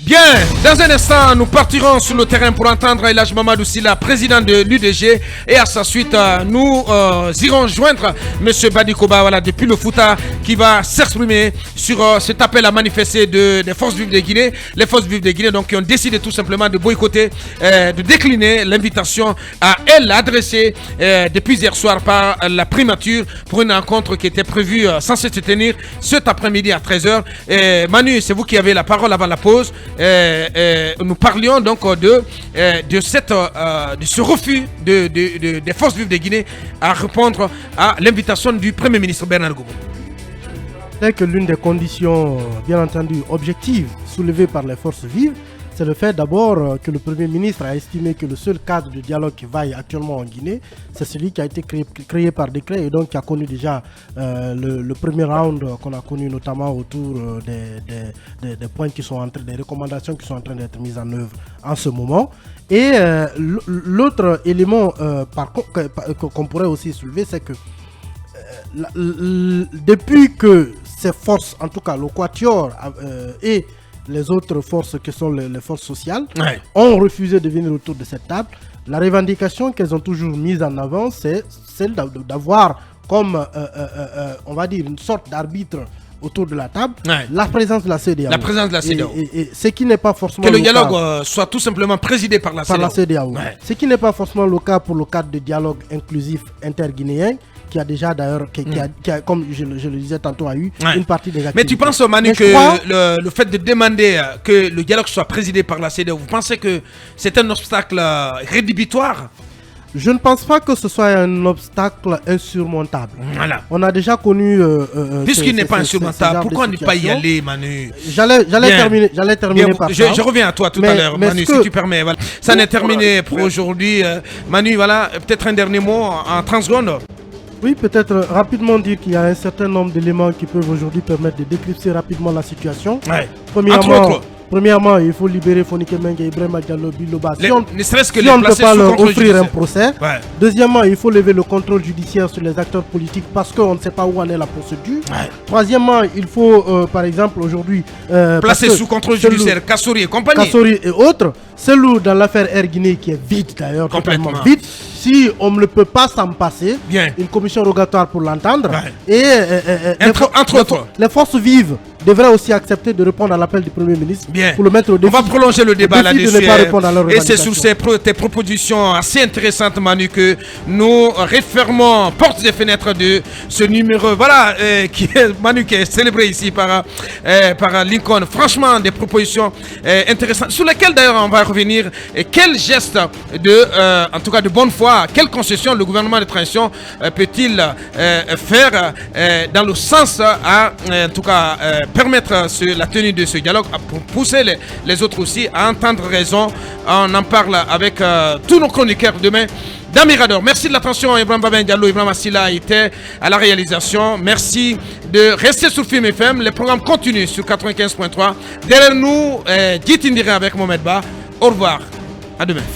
Bien, dans un instant, nous partirons sur le terrain pour entendre Elhadji Mamadou Sylla, président de l'UDG, et à sa suite, nous irons joindre M. Badi Koba, voilà, depuis le Fouta, qui va s'exprimer sur cet appel à manifester des forces vives de Guinée. Les forces vives de Guinée, donc, qui ont décidé tout simplement de boycotter, de décliner l'invitation à elle adressée depuis hier soir par la primature pour une rencontre qui était prévue, censée se tenir cet après-midi à 13h. Manu, c'est vous qui avez la parole avant la pause. Nous parlions donc de ce refus des forces vives de Guinée à répondre à l'invitation du Premier ministre Bernard Goubou. C'est que l'une des conditions, bien entendu, objectives soulevées par les forces vives, c'est le fait d'abord que le Premier ministre a estimé que le seul cadre de dialogue qui vaille actuellement en Guinée, c'est celui qui a été créé par décret et donc qui a connu déjà le premier round qu'on a connu notamment autour des points qui sont des recommandations qui sont en train d'être mises en œuvre en ce moment. Et l'autre élément qu'on pourrait aussi soulever, c'est que depuis que ces forces, en tout cas le Quatuor et les autres forces qui sont les forces sociales, ont refusé de venir autour de cette table. La revendication qu'elles ont toujours mise en avant, c'est celle d'avoir comme, on va dire, une sorte d'arbitre autour de la table, la présence de la CEDEAO. La présence de la CEDEAO. Et ce qui n'est pas forcément que le dialogue soit tout simplement présidé par la CEDEAO. Ce qui n'est pas forcément le cas pour le cadre de dialogue inclusif interguinéen, qui a déjà d'ailleurs, comme je le disais tantôt, a eu une partie des activités. Mais tu penses, Manu, que le fait de demander que le dialogue soit présidé par la CEDEAO, vous pensez que c'est un obstacle rédhibitoire? Je ne pense pas que ce soit un obstacle insurmontable. Voilà. On a déjà connu... Puisqu'il n'est pas insurmontable, pourquoi ne pas y aller, Manu? J'allais terminer par ça. Je reviens à toi tout à l'heure, Manu, si tu permets. Voilà. Ça n'est terminé pour aujourd'hui. Manu, voilà, peut-être un dernier mot en 30 secondes. Oui, peut-être rapidement dire qu'il y a un certain nombre d'éléments qui peuvent aujourd'hui permettre de décrypter rapidement la situation. Premièrement, il faut libérer Fonike Mengue et Ibrahima Diallo Biloba. Si on ne peut pas leur offrir un procès. Deuxièmement, il faut lever le contrôle judiciaire sur les acteurs politiques parce qu'on ne sait pas où en est la procédure. Troisièmement, il faut, par exemple, aujourd'hui... placer sous contrôle judiciaire Kassory et compagnie. Kassory et autres. Celui dans l'affaire Air Guinée qui est vide d'ailleurs, complètement vide. Si on ne peut pas s'en passer, une commission rogatoire pour l'entendre. Et entre autres, les forces vives devraient aussi accepter de répondre à l'appel du Premier ministre pour le mettre au défi. On va prolonger le débat là-dessus. Et c'est sur tes propositions assez intéressantes, Manu, que nous refermons portes et fenêtres de ce numéro. Voilà, Manu qui est célébré ici par Lincoln. Franchement, des propositions intéressantes sur lesquelles d'ailleurs on va revenir. Et quel geste en tout cas de bonne foi, quelle concession le gouvernement de transition peut-il faire dans le sens à en tout cas permettre la tenue de ce dialogue pour pousser les autres aussi à entendre raison. On en parle avec tous nos chroniqueurs demain dans Mirador. Merci de l'attention. Ibrahima Babin Diallo, Ibrahima Sylla était à la réalisation. Merci de rester sur Film FM. Les programmes continuent sur 95.3. Derrière nous, Dit Indira avec Mohamed Ba. Au revoir. À demain.